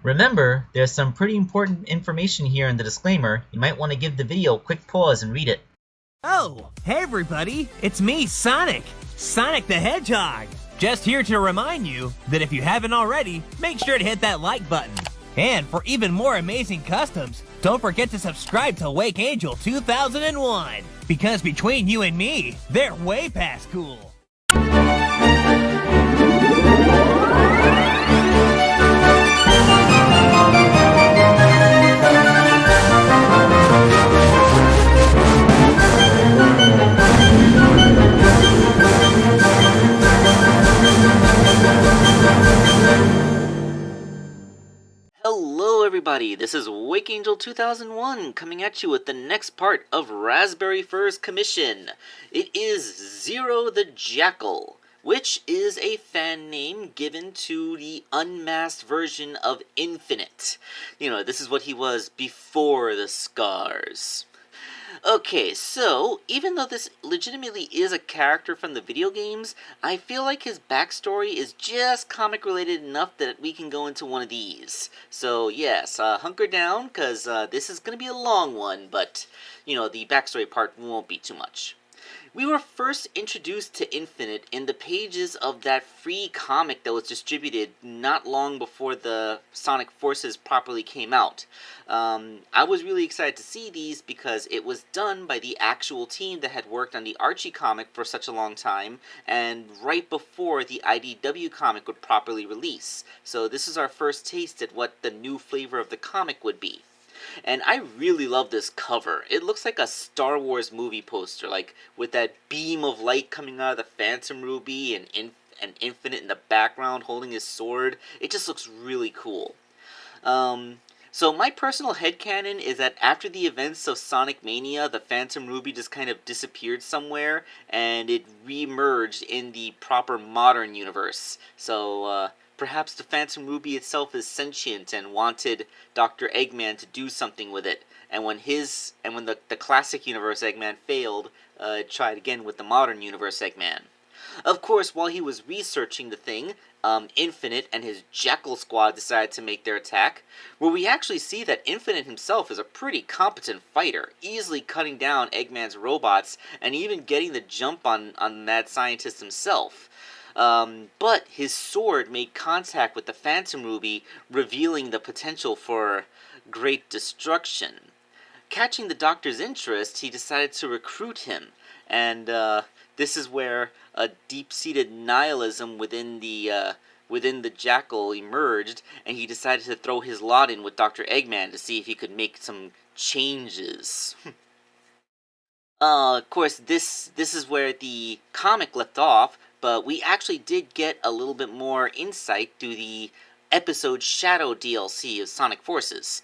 Remember, there's some pretty important information here in the disclaimer. You might want to give the video a quick pause and read it. Oh, hey everybody, it's me, Sonic! Sonic the Hedgehog! Just here to remind you that if you haven't already, make sure to hit that like button. And for even more amazing customs, don't forget to subscribe to Wake Angel 2001, because between you and me, they're way past cool. Hello everybody, this is Wake Angel 2001 coming at you with the next part of Raspberry Fur's commission. It is Zero the Jackal, which is a fan name given to the unmasked version of Infinite. You know, this is what he was before the scars. Okay, so, even though this legitimately is a character from the video games, I feel like his backstory is just comic-related enough that we can go into one of these. So, yes, hunker down, because this is going to be a long one, but, you know, the backstory part won't be too much. We were first introduced to Infinite in the pages of that free comic that was distributed not long before the Sonic Forces properly came out. I was really excited to see these because it was done by the actual team that had worked on the Archie comic for such a long time, and right before the IDW comic would properly release. So this is our first taste at what the new flavor of the comic would be. And I really love this cover. It looks like a Star Wars movie poster, like with that beam of light coming out of the Phantom Ruby and Infinite in the background holding his sword. It just looks really cool. So my personal headcanon is that after the events of Sonic Mania, the Phantom Ruby just kind of disappeared somewhere, and it re-emerged in the proper modern universe. So, perhaps the Phantom Ruby itself is sentient and wanted Dr. Eggman to do something with it. And when the classic universe Eggman failed, it tried again with the modern universe Eggman. Of course, while he was researching the thing, Infinite and his Jackal Squad decided to make their attack, where we actually see that Infinite himself is a pretty competent fighter, easily cutting down Eggman's robots and even getting the jump on Mad Scientist himself. But his sword made contact with the Phantom Ruby, revealing the potential for great destruction. Catching the Doctor's interest, he decided to recruit him, and this is where a deep-seated nihilism within the Jackal emerged, and he decided to throw his lot in with Dr. Eggman to see if he could make some changes. Of course, this is where the comic left off, but we actually did get a little bit more insight through the episode Shadow DLC of Sonic Forces.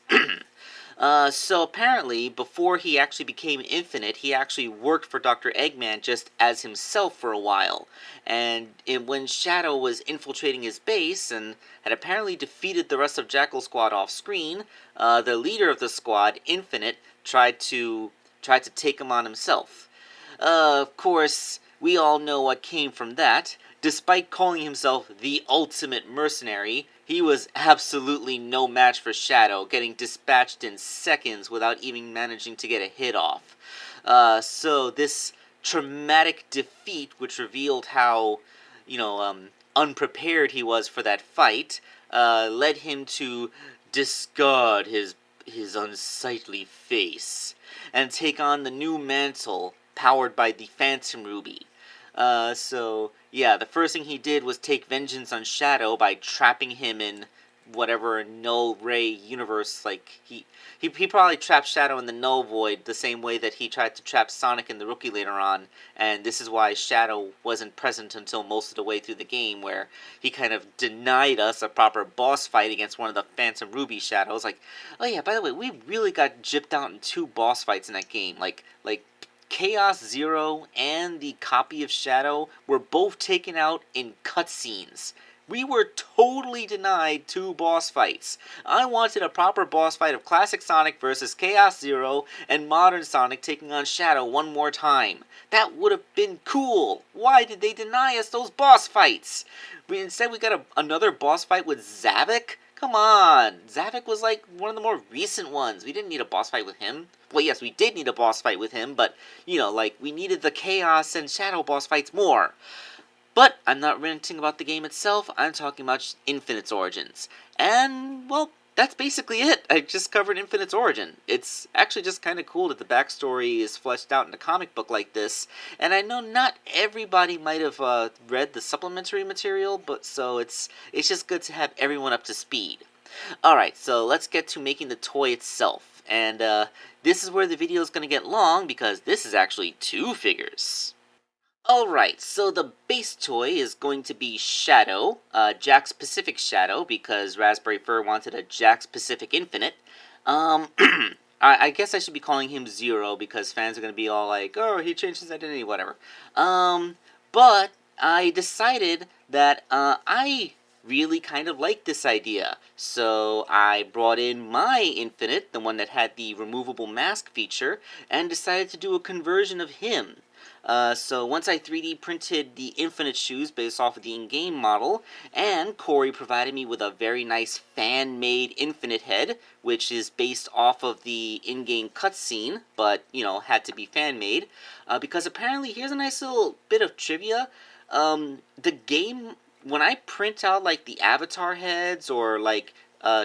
So apparently, before he actually became Infinite, he actually worked for Dr. Eggman just as himself for a while. And when Shadow was infiltrating his base and had apparently defeated the rest of Jackal Squad off screen, the leader of the squad, Infinite, tried to take him on himself. Of course, we all know what came from that. Despite calling himself the ultimate mercenary, he was absolutely no match for Shadow, getting dispatched in seconds without even managing to get a hit off. So this traumatic defeat, which revealed how, unprepared he was for that fight, led him to discard his unsightly face and take on the new mantle powered by the Phantom Ruby. The first thing he did was take vengeance on Shadow by trapping him in whatever null ray universe. Like, he probably trapped Shadow in the null void the same way that he tried to trap Sonic in the Rookie later on, and this is why Shadow wasn't present until most of the way through the game, where he kind of denied us a proper boss fight against one of the Phantom Ruby Shadows. Like, oh yeah, by the way, we really got gypped out in 2 boss fights in that game. Like Chaos Zero and the copy of Shadow were both taken out in cutscenes. We were totally denied 2 boss fights. I wanted a proper boss fight of Classic Sonic versus Chaos Zero and Modern Sonic taking on Shadow one more time. That would have been cool. Why did they deny us those boss fights? Instead we got another boss fight with Zavik? Come on! Zavik was like one of the more recent ones. We didn't need a boss fight with him. Well, yes, we did need a boss fight with him, but, you know, like, we needed the Chaos and Shadow boss fights more. But I'm not ranting about the game itself, I'm talking about Infinite's origins. And, well, that's basically it. I just covered Infinite's origin. It's actually just kind of cool that the backstory is fleshed out in a comic book like this. And I know not everybody might have read the supplementary material, but so it's just good to have everyone up to speed. Alright, so let's get to making the toy itself. And this is where the video is going to get long, because this is actually 2 figures. Alright, so the base toy is going to be Shadow, Jack's Pacific Shadow, because Raspberry Fur wanted a Jack's Pacific Infinite. I guess I should be calling him Zero, because fans are going to be all like, oh, he changed his identity, whatever. But I decided that I really kind of like this idea. So I brought in my Infinite, the one that had the removable mask feature, and decided to do a conversion of him. So once I 3D printed the Infinite shoes based off of the in-game model, and Corey provided me with a very nice fan-made Infinite head, which is based off of the in-game cutscene, but, you know, had to be fan-made, because apparently, here's a nice little bit of trivia, the game, when I print out, like, the avatar heads, or, like,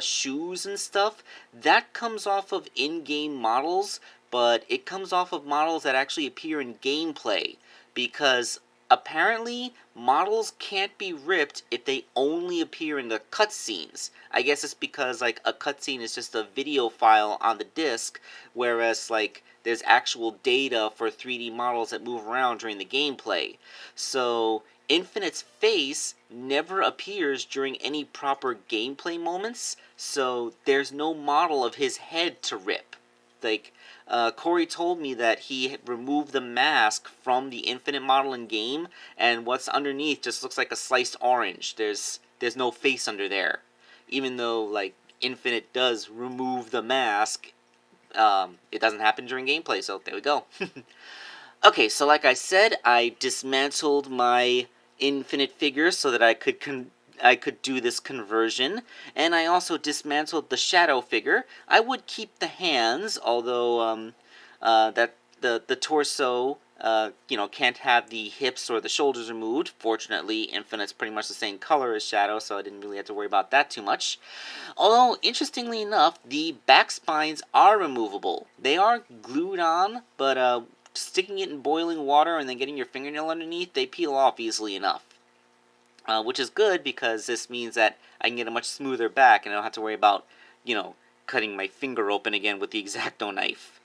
shoes and stuff, that comes off of in-game models, but it comes off of models that actually appear in gameplay, because apparently models can't be ripped if they only appear in the cutscenes. I guess it's because, like, a cutscene is just a video file on the disc, whereas, like, there's actual data for 3D models that move around during the gameplay. So Infinite's face never appears during any proper gameplay moments, so there's no model of his head to rip. Like, Corey told me that he removed the mask from the Infinite model in game, and what's underneath just looks like a sliced orange. There's no face under there. Even though, like, Infinite does remove the mask, it doesn't happen during gameplay, so there we go. Okay, so like I said, I dismantled my Infinite figure so that I could do this conversion, and I also dismantled the Shadow figure. I would keep the hands, although that the torso, you know, can't have the hips or the shoulders removed. Fortunately, Infinite's pretty much the same color as Shadow, so I didn't really have to worry about that too much. Although, interestingly enough, the back spines are removable. They are glued on, but sticking it in boiling water and then getting your fingernail underneath, they peel off easily enough. Which is good, because this means that I can get a much smoother back and I don't have to worry about, you know, cutting my finger open again with the X-Acto knife.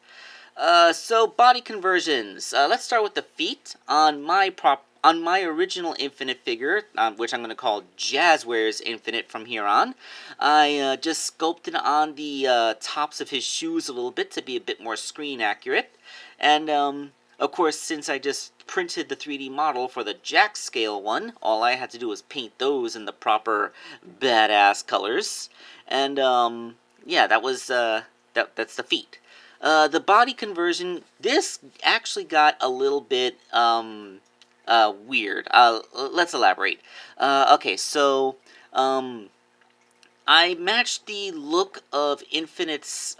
So body conversions. Let's start with the feet. On my original Infinite figure, which I'm going to call Jazzwares Infinite from here on, I just sculpted on the tops of his shoes a little bit to be a bit more screen accurate. And of course, since I just printed the 3D model for the Jack scale one, all I had to do was paint those in the proper badass colors. And yeah, that was that's the feet. The body conversion, this actually got a little bit weird. Let's elaborate. Okay, so I matched the look of Infinite's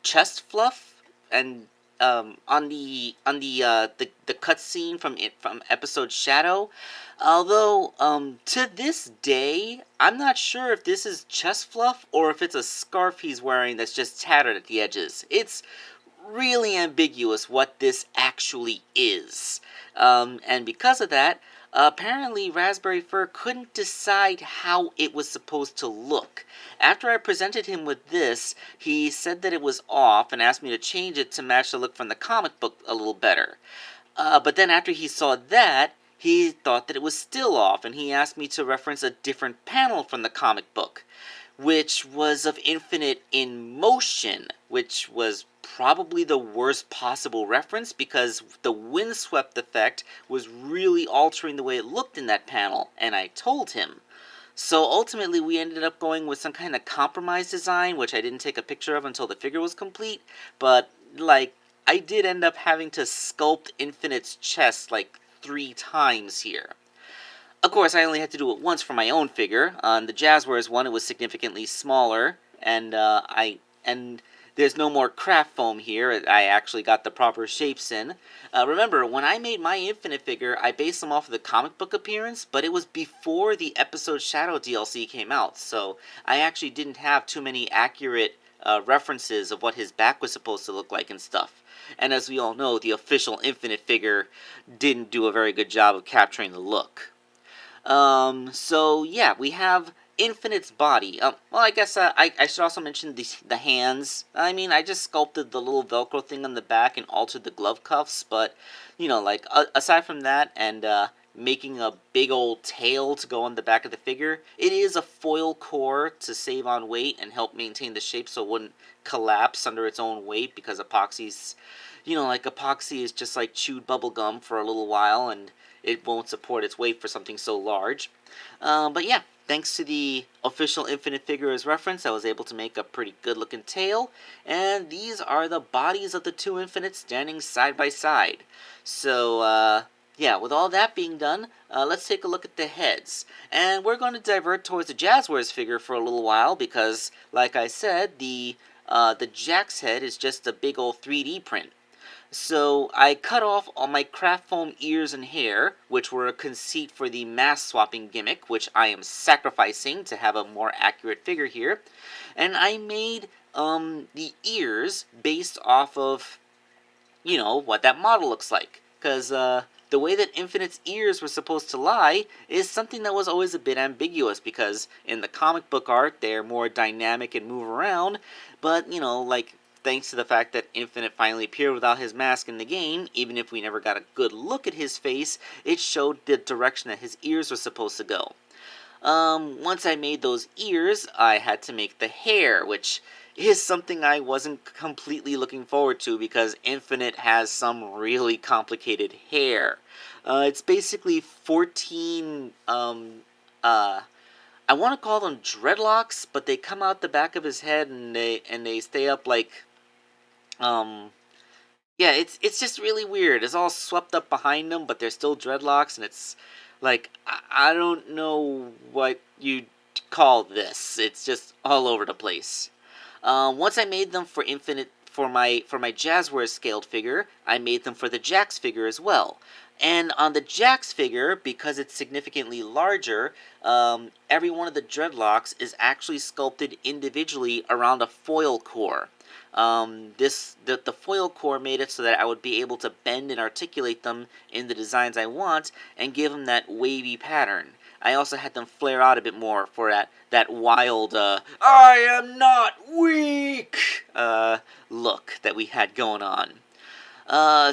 chest fluff and on the cutscene from episode Shadow. Although to this day, I'm not sure if this is chest fluff or if it's a scarf he's wearing that's just tattered at the edges. It's really ambiguous what this actually is, and because of that, apparently Raspberry Fur couldn't decide how it was supposed to look. After I presented him with this, he said that it was off and asked me to change it to match the look from the comic book a little better. But then after he saw that, he thought that it was still off, and he asked me to reference a different panel from the comic book, which was of Infinite in motion, which was probably the worst possible reference, because the windswept effect was really altering the way it looked in that panel, and I told him. So ultimately we ended up going with some kind of compromise design, which I didn't take a picture of until the figure was complete, but, like, I did end up having to sculpt Infinite's chest, like, 3 times here. Of course, I only had to do it once for my own figure. On the Jazzwares one, it was significantly smaller, and and there's no more craft foam here. I actually got the proper shapes in. Remember, when I made my Infinite figure, I based them off of the comic book appearance, but it was before the Episode Shadow DLC came out, so I actually didn't have too many accurate references of what his back was supposed to look like and stuff. And as we all know, the official Infinite figure didn't do a very good job of capturing the look. So yeah, we have Infinite's body. Well, I guess I should also mention the hands. I mean, I just sculpted the little Velcro thing on the back and altered the glove cuffs, but, you know, like, aside from that and, making a big old tail to go on the back of the figure, it is a foil core to save on weight and help maintain the shape so it wouldn't collapse under its own weight, because epoxy's, you know, like, epoxy is just like chewed bubblegum for a little while, and it won't support its weight for something so large. But yeah, thanks to the official Infinite figure as reference, I was able to make a pretty good looking tail, and these are the bodies of the two Infinites standing side by side. So, yeah, with all that being done, let's take a look at the heads. And we're going to divert towards the Jazzwares figure for a little while because, like I said, the Jack's head is just a big old 3D print. So I cut off all my craft foam ears and hair, which were a conceit for the mask swapping gimmick, which I am sacrificing to have a more accurate figure here. And I made the ears based off of, you know, what that model looks like. Because the way that Infinite's ears were supposed to lie is something that was always a bit ambiguous, because in the comic book art they're more dynamic and move around, but, you know, like, thanks to the fact that Infinite finally appeared without his mask in the game, even if we never got a good look at his face, it showed the direction that his ears were supposed to go. Once I made those ears, I had to make the hair, which is something I wasn't completely looking forward to because Infinite has some really complicated hair. It's basically 14, I want to call them dreadlocks, but they come out the back of his head and they stay up like, yeah, it's just really weird. It's all swept up behind them, but they're still dreadlocks, and it's like, I don't know what you call this. It's just all over the place. Once I made them for Infinite, for my Jazzwares scaled figure, I made them for the Jax figure as well. And on the Jax figure, because it's significantly larger, every one of the dreadlocks is actually sculpted individually around a foil core. The foil core made it so that I would be able to bend and articulate them in the designs I want and give them that wavy pattern. I also had them flare out a bit more for that wild, I am not weak, look that we had going on.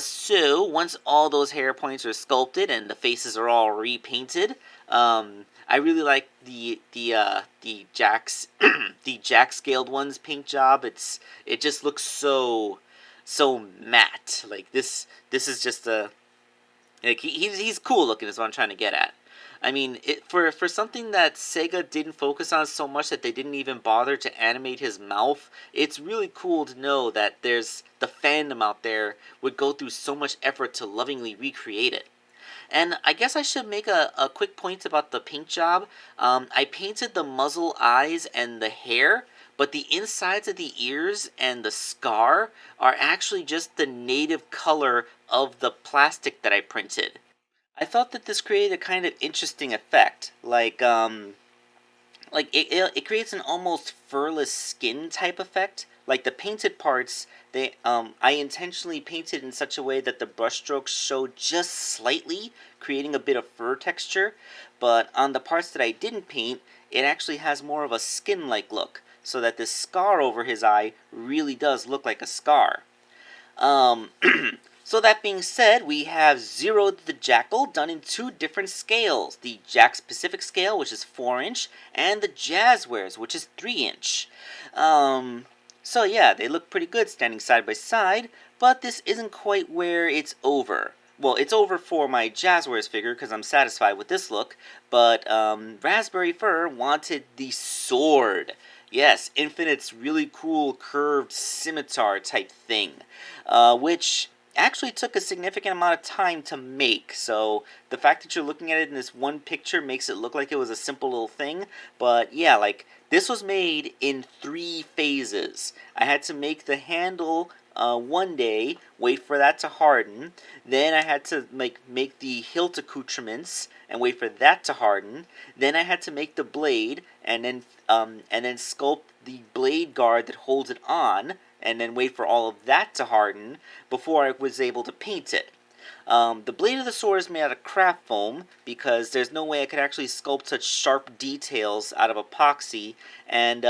So once all those hair points are sculpted and the faces are all repainted, I really like the Jax the Jax scaled one's paint job. It just looks so matte. Like this is just like he's cool looking is what I'm trying to get at. I mean, for something that Sega didn't focus on so much that they didn't even bother to animate his mouth, it's really cool to know that there's the fandom out there would go through so much effort to lovingly recreate it. And I guess I should make a quick point about the paint job. I painted the muzzle, eyes, and the hair, but the insides of the ears and the scar are actually just the native color of the plastic that I printed. I thought that this created a kind of interesting effect, like it creates an almost furless skin type effect. Like the painted parts, I intentionally painted in such a way that the brushstrokes showed just slightly, creating a bit of fur texture. But on the parts that I didn't paint, it actually has more of a skin-like look, so that this scar over his eye really does look like a scar. So that being said, we have Zero the Jackal done in two different scales. The Jack Specific scale, which is 4-inch, and the Jazzwares, which is 3-inch. So yeah, they look pretty good standing side by side, but this isn't quite where it's over. Well, it's over for my Jazzwares figure because I'm satisfied with this look, but Raspberry Fur wanted the sword. Yes, Infinite's really cool curved scimitar type thing, which actually took a significant amount of time to make. So the fact that you're looking at it in this one picture makes it look like it was a simple little thing. But yeah, like this was made in 3 phases. I had to make the handle one day, wait for that to harden. Then I had to make the hilt accoutrements and wait for that to harden. Then I had to make the blade and then sculpt the blade guard that holds it on, and then wait for all of that to harden before I was able to paint it. The blade of the sword is made out of craft foam because there's no way I could actually sculpt such sharp details out of epoxy. And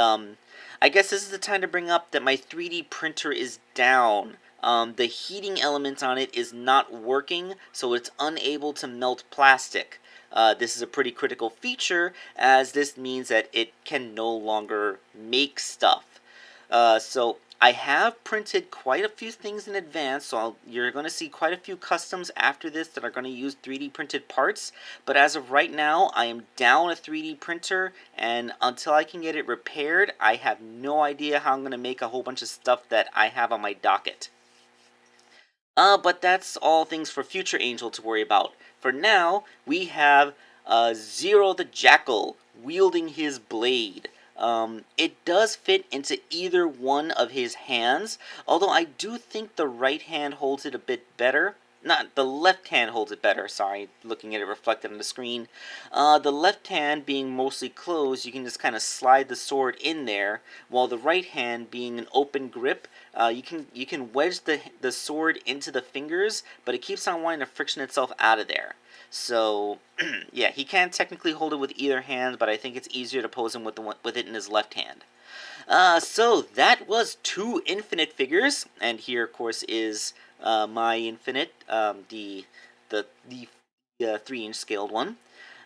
I guess this is the time to bring up that my 3D printer is down. The heating element on it is not working, so it's unable to melt plastic. This is a pretty critical feature, as this means that it can no longer make stuff. So I have printed quite a few things in advance, so you're going to see quite a few customs after this that are going to use 3D printed parts. But as of right now, I am down a 3D printer, and until I can get it repaired, I have no idea how I'm going to make a whole bunch of stuff that I have on my docket. But that's all things for future Angel to worry about. For now, we have Zero the Jackal wielding his blade. It does fit into either one of his hands, although I do think the right hand holds it a bit better. Not, the left hand holds it better, sorry, looking at it reflected on the screen. The left hand being mostly closed, you can just kind of slide the sword in there, while the right hand being an open grip, you can wedge the sword into the fingers, but it keeps on wanting to friction itself out of there. So, yeah, he can technically hold it with either hand, but I think it's easier to pose him with it in his left hand. So that was 2 infinite figures, and here, of course, is my infinite, the 3-inch scaled one.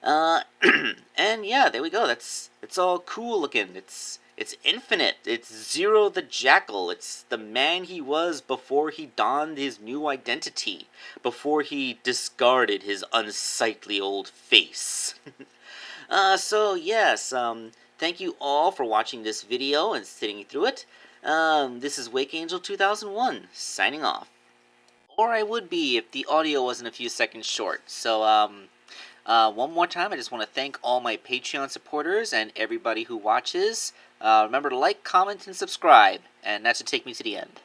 And yeah, there we go. It's all cool looking. It's infinite. It's Zero the Jackal. It's the man he was before he donned his new identity, before he discarded his unsightly old face. So yes, thank you all for watching this video and sitting through it. This is Wake Angel 2001 signing off. Or I would be if the audio wasn't a few seconds short. So one more time, I just want to thank all my Patreon supporters and everybody who watches. Remember to like, comment, and subscribe, and that should take me to the end.